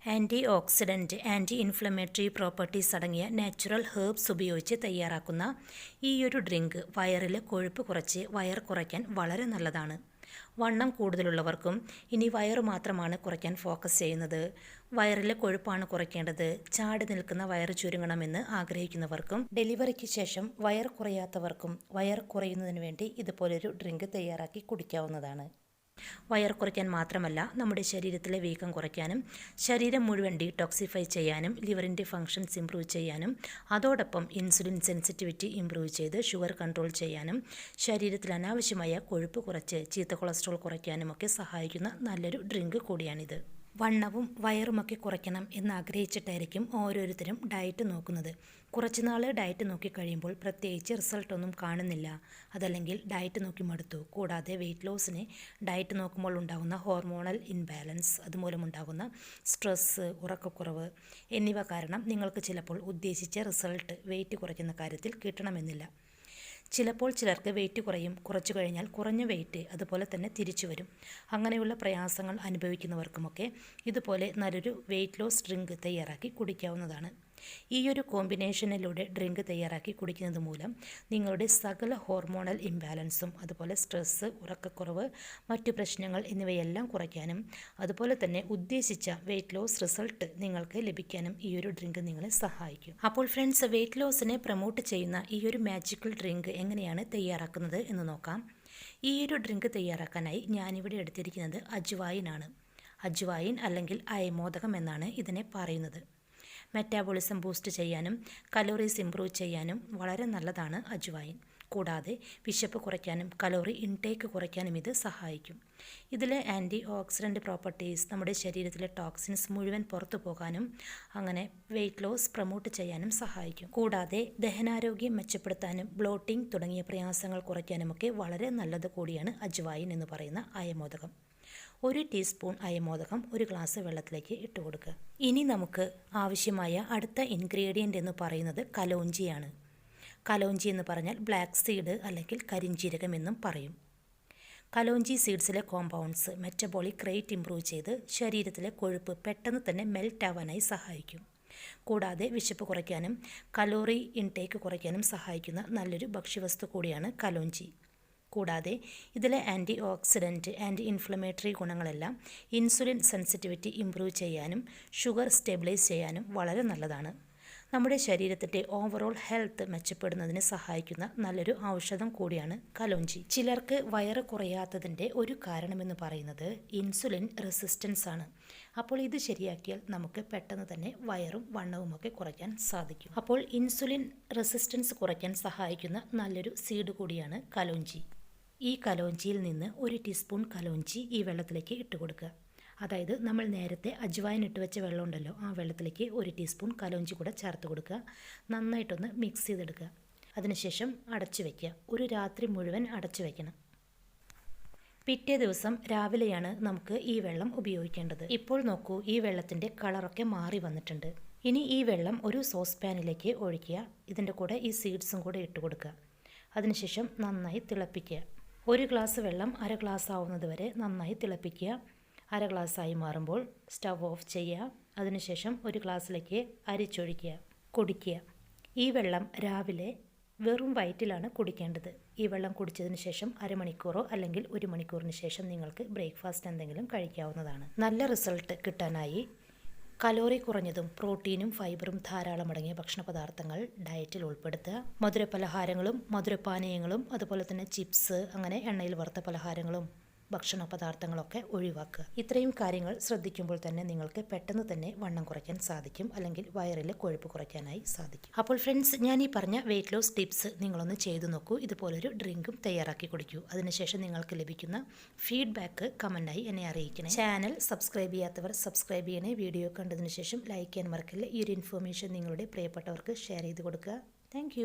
Anti oxidant, anti inflammatory properties അടങ്ങിയ natural herbs ഉപയോഗിച്ച് തയ്യാറാക്കുന്ന ഈയൊരു ഡ്രിങ്ക് വയറിലെ കൊഴുപ്പ് കുറച്ച് വയർ കുറയ്ക്കാൻ വളരെ നല്ലതാണ്. വണ്ണം കൂടുതലുള്ളവർക്കും ഇനി വയറ് മാത്രമാണ് കുറയ്ക്കാൻ ഫോക്കസ് ചെയ്യുന്നത്, വയറിലെ കൊഴുപ്പാണ് കുറയ്ക്കേണ്ടത്, ചാടി നിൽക്കുന്ന വയറ് ചുരുങ്ങണമെന്ന് ആഗ്രഹിക്കുന്നവർക്കും ഡെലിവറിക്ക് ശേഷം വയർ കുറയാത്തവർക്കും വയർ കുറയുന്നതിന് വേണ്ടി ഇതുപോലൊരു ഡ്രിങ്ക് തയ്യാറാക്കി കുടിക്കാവുന്നതാണ്. വയർ കുറയ്ക്കാൻ മാത്രമല്ല, നമ്മുടെ ശരീരത്തിലെ വീക്കം കുറയ്ക്കാനും ശരീരം മുഴുവൻ ഡീടോക്സിഫൈ ചെയ്യാനും ലിവറിൻ്റെ ഫങ്ഷൻസ് ഇംപ്രൂവ് ചെയ്യാനും അതോടൊപ്പം ഇൻസുലിൻ സെൻസിറ്റിവിറ്റി ഇംപ്രൂവ് ചെയ്ത് ഷുഗർ കൺട്രോൾ ചെയ്യാനും ശരീരത്തിൽ അനാവശ്യമായ കൊഴുപ്പ് കുറച്ച് ചീത്ത കൊളസ്ട്രോൾ കുറയ്ക്കാനുമൊക്കെ സഹായിക്കുന്ന നല്ലൊരു ഡ്രിങ്ക് കൂടിയാണിത്. വണ്ണവും വയറുമൊക്കെ കുറയ്ക്കണം എന്നാഗ്രഹിച്ചിട്ടായിരിക്കും ഓരോരുത്തരും ഡയറ്റ് നോക്കുന്നത്. കുറച്ചുനാൾ ഡയറ്റ് നോക്കിക്കഴിയുമ്പോൾ പ്രത്യേകിച്ച് റിസൾട്ടൊന്നും കാണുന്നില്ല, അതല്ലെങ്കിൽ ഡയറ്റ് നോക്കി മടുത്തു. കൂടാതെ വെയിറ്റ് ലോസിന് ഡയറ്റ് നോക്കുമ്പോൾ ഉണ്ടാകുന്ന ഹോർമോണൽ ഇൻബാലൻസ്, അതുമൂലമുണ്ടാകുന്ന സ്ട്രെസ്സ്, ഉറക്കക്കുറവ് എന്നിവ കാരണം നിങ്ങൾക്ക് ചിലപ്പോൾ ഉദ്ദേശിച്ച റിസൾട്ട് വെയിറ്റ് കുറയ്ക്കുന്ന കാര്യത്തിൽ കിട്ടണമെന്നില്ല. ചിലപ്പോൾ ചിലർക്ക് വെയിറ്റ് കുറയും, കുറച്ചു കഴിഞ്ഞാൽ കുറഞ്ഞ വെയിറ്റ് അതുപോലെ തന്നെ തിരിച്ചു വരും. അങ്ങനെയുള്ള പ്രയാസങ്ങൾ അനുഭവിക്കുന്നവർക്കുമൊക്കെ ഇതുപോലെ നല്ലൊരു വെയിറ്റ് ലോസ് ഡ്രിങ്ക് തയ്യാറാക്കി കുടിക്കാവുന്നതാണ്. ഈ ഒരു കോമ്പിനേഷനിലൂടെ ഡ്രിങ്ക് തയ്യാറാക്കി കുടിക്കുന്നത് മൂലം നിങ്ങളുടെ സകല ഹോർമോണൽ ഇംബാലൻസും അതുപോലെ സ്ട്രെസ്സ്, ഉറക്കക്കുറവ്, മറ്റു പ്രശ്നങ്ങൾ എന്നിവയെല്ലാം കുറയ്ക്കാനും അതുപോലെ തന്നെ ഉദ്ദേശിച്ച വെയിറ്റ് ലോസ് റിസൾട്ട് നിങ്ങൾക്ക് ലഭിക്കാനും ഈ ഒരു ഡ്രിങ്ക് നിങ്ങളെ സഹായിക്കും. അപ്പോൾ ഫ്രണ്ട്സ്, വെയിറ്റ് ലോസിനെ പ്രൊമോട്ട് ചെയ്യുന്ന ഈ ഒരു മാജിക്കൽ ഡ്രിങ്ക് എങ്ങനെയാണ് തയ്യാറാക്കുന്നത് എന്ന് നോക്കാം. ഈ ഒരു ഡ്രിങ്ക് തയ്യാറാക്കാനായി ഞാനിവിടെ എടുത്തിരിക്കുന്നത് അജ്വായിനാണ്. അജ്വായിൻ അല്ലെങ്കിൽ അയമോദകം എന്നാണ് ഇതിനെ പറയുന്നത്. മെറ്റാബോളിസം ബൂസ്റ്റ് ചെയ്യാനും കലോറീസ് ഇംപ്രൂവ് ചെയ്യാനും വളരെ നല്ലതാണ് അജ്വായിൻ. കൂടാതെ വിശപ്പ് കുറയ്ക്കാനും കലോറി ഇൻടേക്ക് കുറയ്ക്കാനും ഇത് സഹായിക്കും. ഇതിലെ ആൻറ്റി ഓക്സിഡൻറ്റ് പ്രോപ്പർട്ടീസ് നമ്മുടെ ശരീരത്തിലെ ടോക്സിൻസ് മുഴുവൻ പുറത്തു പോകാനും അങ്ങനെ വെയിറ്റ് ലോസ് പ്രൊമോട്ട് ചെയ്യാനും സഹായിക്കും. കൂടാതെ ദഹനാരോഗ്യം മെച്ചപ്പെടുത്താനും ബ്ലോട്ടിംഗ് തുടങ്ങിയ പ്രയാസങ്ങൾ കുറയ്ക്കാനുമൊക്കെ വളരെ നല്ലത് കൂടിയാണ് അജ്വായിൻ എന്ന് പറയുന്ന അയമോദകം. 1 ടീസ്പൂൺ അയമോദകം 1 ഗ്ലാസ് വെള്ളത്തിലേക്ക് ഇട്ട് കൊടുക്കുക. ഇനി നമുക്ക് ആവശ്യമായ അടുത്ത ഇൻഗ്രീഡിയൻ്റ് എന്ന് പറയുന്നത് കലോഞ്ചിയാണ്. കലോഞ്ചി എന്ന് പറഞ്ഞാൽ ബ്ലാക്ക് സീഡ് അല്ലെങ്കിൽ കരിഞ്ജീരകം എന്നും പറയും. Kalonji സീഡ്സിലെ compounds metabolic rate improve ചെയ്ത് ശരീരത്തിലെ കൊഴുപ്പ് പെട്ടെന്ന് തന്നെ മെൽറ്റ് ആവാനായി സഹായിക്കും. കൂടാതെ വിശപ്പ് കുറയ്ക്കാനും കലോറി ഇൻടേക്ക് കുറയ്ക്കാനും സഹായിക്കുന്ന നല്ലൊരു ഭക്ഷ്യവസ്തു കൂടിയാണ് കലോഞ്ചി. കൂടാതെ ഇതിലെ ആൻറ്റി ഓക്സിഡൻറ്റ്, ആൻറ്റി ഇൻഫ്ലമേറ്ററി ഗുണങ്ങളെല്ലാം ഇൻസുലിൻ സെൻസിറ്റിവിറ്റി ഇംപ്രൂവ് ചെയ്യാനും ഷുഗർ സ്റ്റെബിലൈസ് ചെയ്യാനും വളരെ നല്ലതാണ്. നമ്മുടെ ശരീരത്തിൻ്റെ ഓവറോൾ ഹെൽത്ത് മെച്ചപ്പെടുന്നതിന് സഹായിക്കുന്ന നല്ലൊരു ഔഷധം കൂടിയാണ് കലോഞ്ചി. ചിലർക്ക് വയറ് കുറയാത്തതിൻ്റെ ഒരു കാരണമെന്ന് പറയുന്നത് ഇൻസുലിൻ റെസിസ്റ്റൻസ് ആണ്. അപ്പോൾ ഇത് ശരിയാക്കിയാൽ നമുക്ക് പെട്ടെന്ന് തന്നെ വയറും വണ്ണവുമൊക്കെ കുറയ്ക്കാൻ സാധിക്കും. അപ്പോൾ ഇൻസുലിൻ റെസിസ്റ്റൻസ് കുറയ്ക്കാൻ സഹായിക്കുന്ന നല്ലൊരു സീഡ് കൂടിയാണ് കലോഞ്ചി. ഈ കലോഞ്ചിയിൽ നിന്ന് 1 ടീസ്പൂൺ കലോഞ്ചി ഈ വെള്ളത്തിലേക്ക് ഇട്ട് കൊടുക്കുക. അതായത് നമ്മൾ നേരത്തെ അജ്വായിൻ ഇട്ട് വെച്ച വെള്ളം ഉണ്ടല്ലോ, ആ വെള്ളത്തിലേക്ക് 1 ടീസ്പൂൺ കലോഞ്ചി കൂടെ ചേർത്ത് കൊടുക്കുക. നന്നായിട്ടൊന്ന് മിക്സ് ചെയ്തെടുക്കുക. അതിനുശേഷം അടച്ചു വയ്ക്കുക. ഒരു രാത്രി മുഴുവൻ അടച്ചു വയ്ക്കണം. പിറ്റേ ദിവസം രാവിലെയാണ് നമുക്ക് ഈ വെള്ളം ഉപയോഗിക്കേണ്ടത്. ഇപ്പോൾ നോക്കൂ, ഈ വെള്ളത്തിൻ്റെ കളറൊക്കെ മാറി വന്നിട്ടുണ്ട്. ഇനി ഈ വെള്ളം ഒരു സോസ് പാനിലേക്ക് ഒഴിക്കുക. ഇതിൻ്റെ കൂടെ ഈ സീഡ്സും കൂടെ ഇട്ട് കൊടുക്കുക. അതിനുശേഷം നന്നായി തിളപ്പിക്കുക. 1 ഗ്ലാസ് വെള്ളം 1/2 ഗ്ലാസ് ആവുന്നത് വരെ നന്നായി തിളപ്പിക്കുക. 1/2 ഗ്ലാസ്സായി മാറുമ്പോൾ സ്റ്റവ് ഓഫ് ചെയ്യുക. അതിനുശേഷം 1 ഗ്ലാസ്സിലേക്ക് അരിച്ചൊഴിക്കുക, കുടിക്കുക. ഈ വെള്ളം രാവിലെ വെറും വയറ്റിലാണ് കുടിക്കേണ്ടത്. ഈ വെള്ളം കുടിച്ചതിന് ശേഷം അരമണിക്കൂറോ അല്ലെങ്കിൽ 1 മണിക്കൂറിന് ശേഷം നിങ്ങൾക്ക് ബ്രേക്ക്ഫാസ്റ്റ് എന്തെങ്കിലും കഴിക്കാവുന്നതാണ്. നല്ല റിസൾട്ട് കിട്ടാനായി കലോറി കുറഞ്ഞതും പ്രോട്ടീനും ഫൈബറും ധാരാളം അടങ്ങിയ ഭക്ഷണ പദാർത്ഥങ്ങൾ ഡയറ്റിൽ ഉൾപ്പെടുത്തുക. മധുരപലഹാരങ്ങളും മധുരപാനീയങ്ങളും അതുപോലെ തന്നെ ചിപ്സ്, അങ്ങനെ എണ്ണയിൽ വറുത്ത പലഹാരങ്ങളും ഭക്ഷണ പദാർത്ഥങ്ങളൊക്കെ ഒഴിവാക്കുക. ഇത്രയും കാര്യങ്ങൾ ശ്രദ്ധിക്കുമ്പോൾ തന്നെ നിങ്ങൾക്ക് പെട്ടെന്ന് തന്നെ വണ്ണം കുറയ്ക്കാൻ സാധിക്കും, അല്ലെങ്കിൽ വയറിലെ കൊഴുപ്പ് കുറയ്ക്കാനായി സാധിക്കും. അപ്പോൾ ഫ്രണ്ട്സ്, ഞാൻ ഈ പറഞ്ഞ വെയിറ്റ് ലോസ് ടിപ്സ് നിങ്ങളൊന്ന് ചെയ്തു നോക്കൂ. ഇതുപോലൊരു ഡ്രിങ്കും തയ്യാറാക്കി കുടിക്കൂ. അതിനുശേഷം നിങ്ങൾക്ക് ലഭിക്കുന്ന ഫീഡ്ബാക്ക് കമൻറ്റായി എന്നെ അറിയിക്കണേ. ചാനൽ സബ്സ്ക്രൈബ് ചെയ്യാത്തവർ സബ്സ്ക്രൈബ് ചെയ്യണേ. വീഡിയോ കണ്ടതിന് ശേഷം ലൈക്ക് ചെയ്യാൻ മറക്കില്ല. ഈ ഒരു ഇൻഫർമേഷൻ നിങ്ങളുടെ പ്രിയപ്പെട്ടവർക്ക് ഷെയർ ചെയ്ത് കൊടുക്കുക. താങ്ക്